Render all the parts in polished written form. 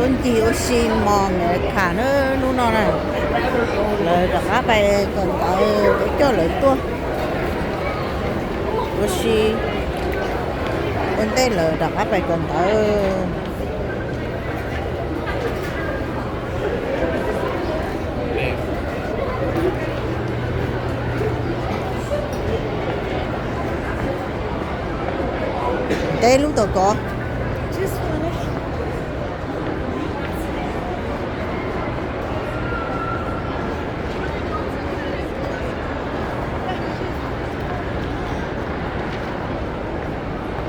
tuần chi ở xin mò người khả nó này lời đặt áp bài còn tại để cho lợi tua ở xin bên đây lời đặt áp bài còn tại đây lúc tôi có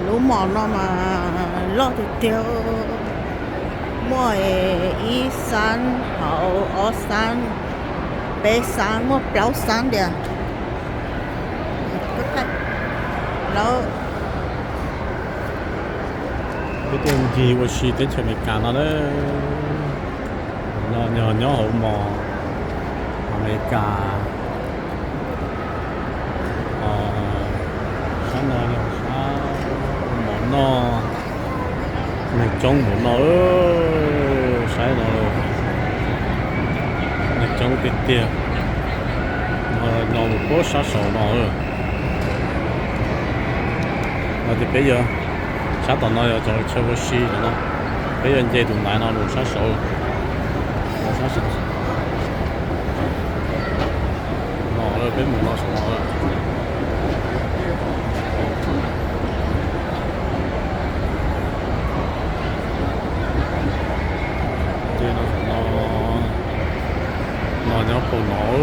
lúc mò nó mà lo thì tiêu mỗi y san hậu ở san bé san một béo san đi àแล้ว cái tiền gì của chị đến chơi mấy cả nó đấy nhỏ nhỏ hậu mò mấy cả sáng nào nhỉ sáng món nó mình trông món nó sáng nào mình trông tiền tiền nó một bó sát sổ nó thì bây giờ sát tận nó cho chơi với xí nó bây giờ dây tụi này nó đủ sát sổ sát sổ nó rồi bên mình nó sổ nó thì nó nhóc của nó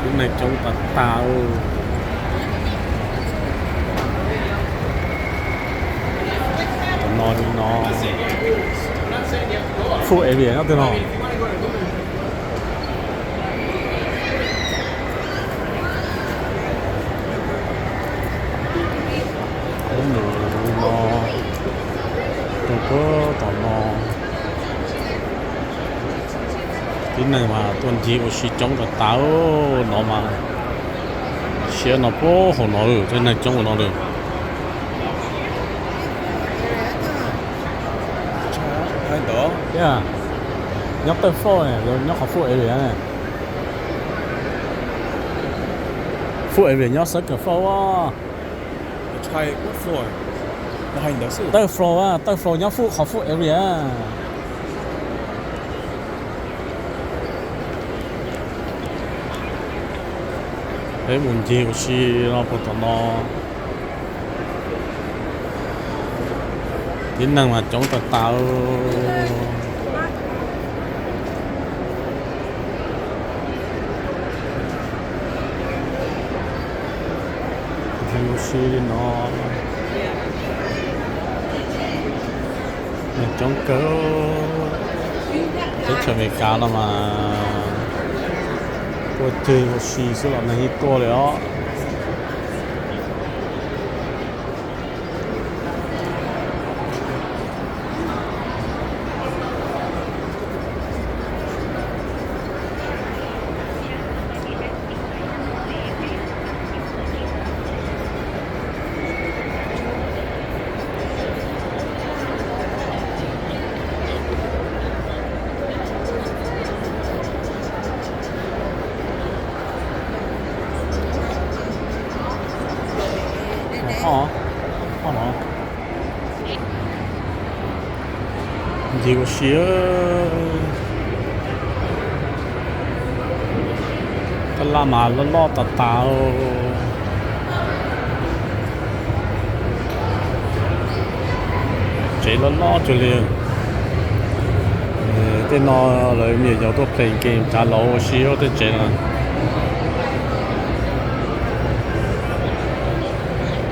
cái này trông tao nó phụ ấy biển nó từ nó tôi có tỏ nó cái này mà tuần gì của chị trong cái táo nó mà xe nó bố hồ nó rồi cái này trong của nó được đó, yeah, nhóc tới phô này, rồi nhóc học phụ ấy này, phụ ấy nhóc sớt cả phô á, try what floor? Nó hành đó sự. tới phô nhóc phụ học phụ ấy á, cái vấn đề của chị nó bắt đầu nó kỹ năng mà chống tạo thì nó chống cớ cái chuyện về cá là mà tôi chơi một xí số là này to rồi đó gì có xía cái la mà nó lo tao chỉ nó lo cho liền cái nó lại nhiều nhiều tôi playing game trả lỗ xía tôi chỉ là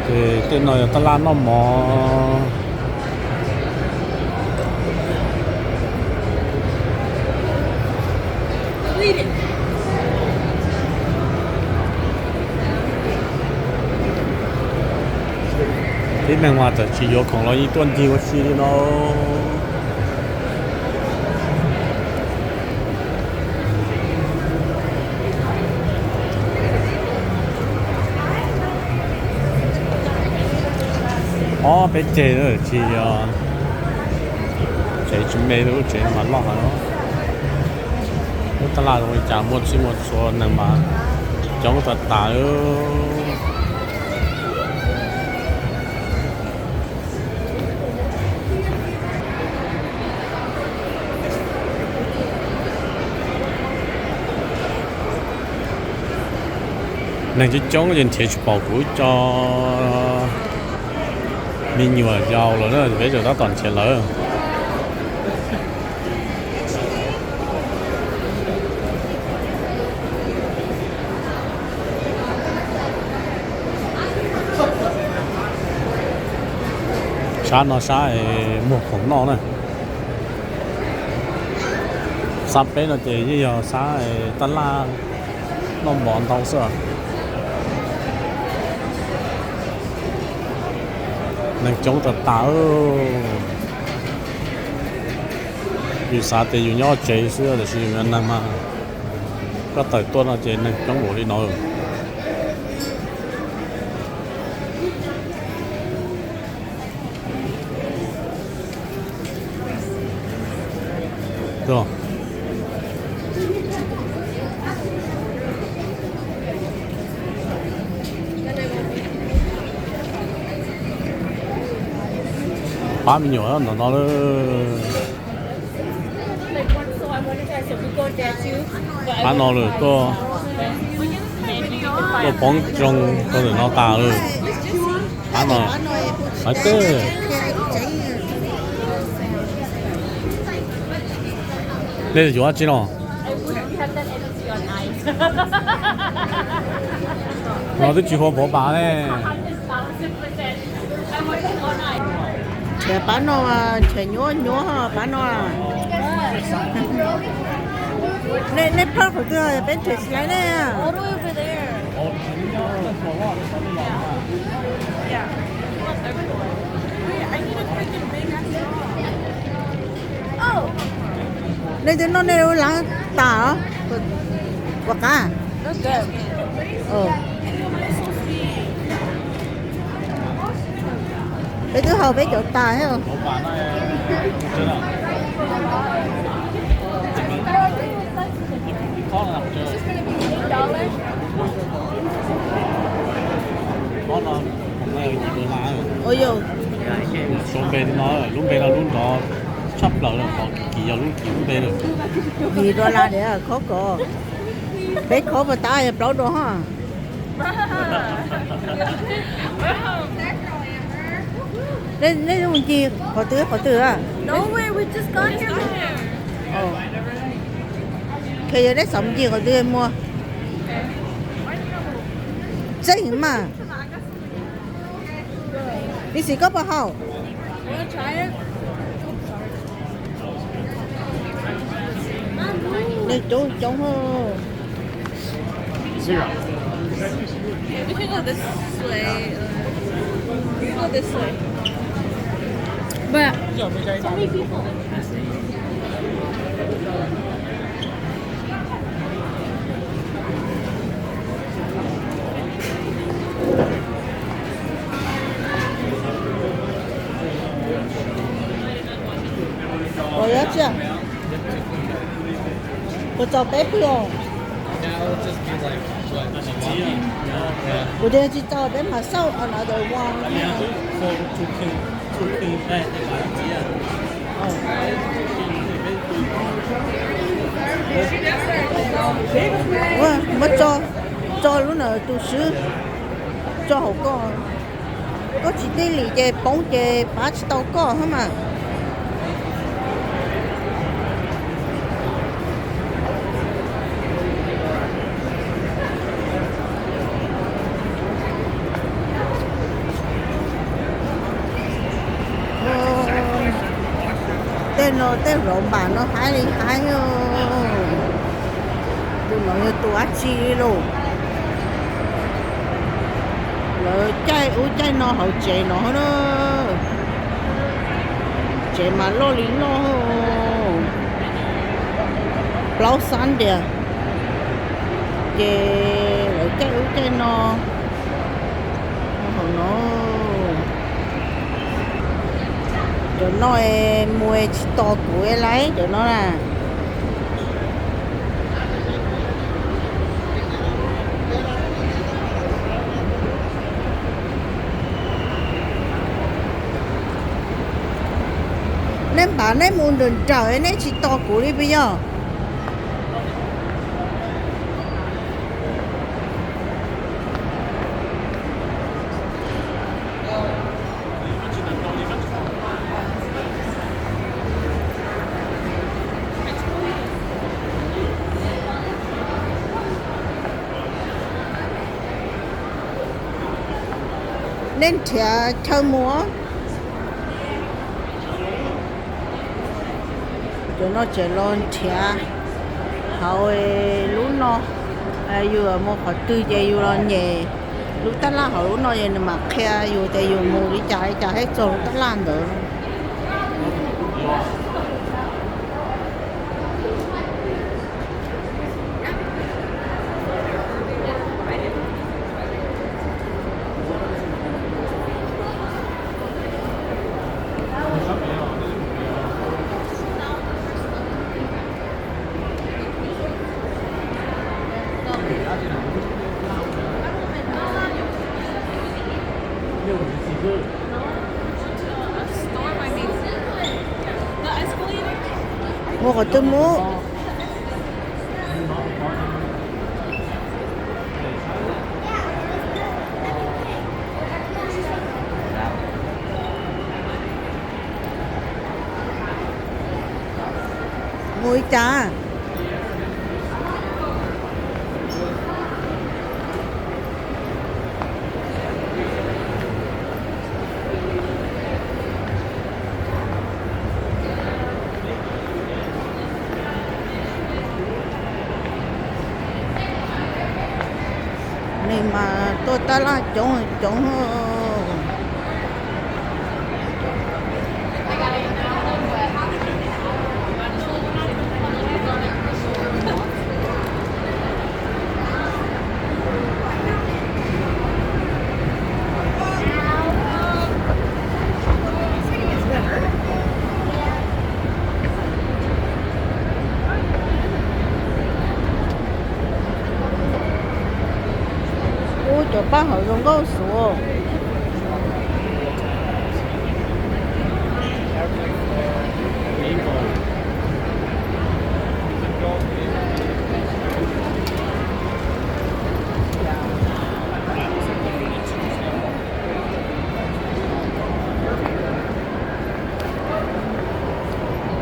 thì cái nó tao la nó mò cái này mà chỉ có khổng lồ như tuần gì có gì nó bé chế nữa chỉ chuẩn bị được chuyện mà lo hả nó ta là rồi chả một xí một số này mà chống thật tả nên chỉ chống cái chuyện bảo cứu cho mình nhiều giàu rồi đó bây giờ nó toàn tiền lớn sáng nó sáng một khổng nó này sắp bé nó chỉ như giờ sáng tân la nó mòn tàu sữa nên chống thật táo vì sao thì dù nhau chế xưa để sử dụng mà có tới tuần là chế nên chống bộ đi nói được ba mươi nhiều hơn nó bán nó rồi có bóng trong có thể nó tà rồi bán nó phải thế đây là chỗ gì nó nó都住貨火把咧。 để bán nó trẻ nhúa nhúa ha bán nó nên nên park ở cái bên trên này nè All the way over there. Yeah. Wait, I need a freaking big ass straw. Oh, đây thì nó nêu lắng tả quả cá that's good. đây thứ hầu với chỗ tả hay không ôi dồi xuống bên nó lúc bên là lúc đó sắp lỡ rồi còn kỳ giờ lúc bên rồi vì đô la để khó có bé khó mà ta nhập đâu đó ha lên lên làm gì khó từ à No way, we just got here. khi giờ đấy sống gì khó từ em mua dễ mà đi xí có bao hậu You wanna try it? đi chỗ chỗ hô We can go this way. We can go this way. But so many people. rồi á chưa có cho bé không我今天去找别买手，拿着网。mất cho lúc nào tu sửa cho hậu có chỉ đi lì chơi bóng chơi bá chỉ tàu có hả mà tên rộng bà nó hái tụi nó như tụi á chi luôn rồi chai nó hậu chế nó chế mà lo lý lo lâu sáng đi chế rồi chai nó cho nó mua chỉ to tuổi lấy cho nó là nên bà nên muốn đường trời nên chỉ to tuổi đi bây giờ nên thẻ chơi múa cho nó chỉ lon thẻ hậu lú nó vừa mua họ tư chơi vừa lon nhẹ lúc tất là họ lú nó vậy mà khe vừa chơi vừa mua đi chạy chạy hết rồi tất là được mua cái tôm mú muối trà này mà tôi ta là chống cho ba họ dùng có số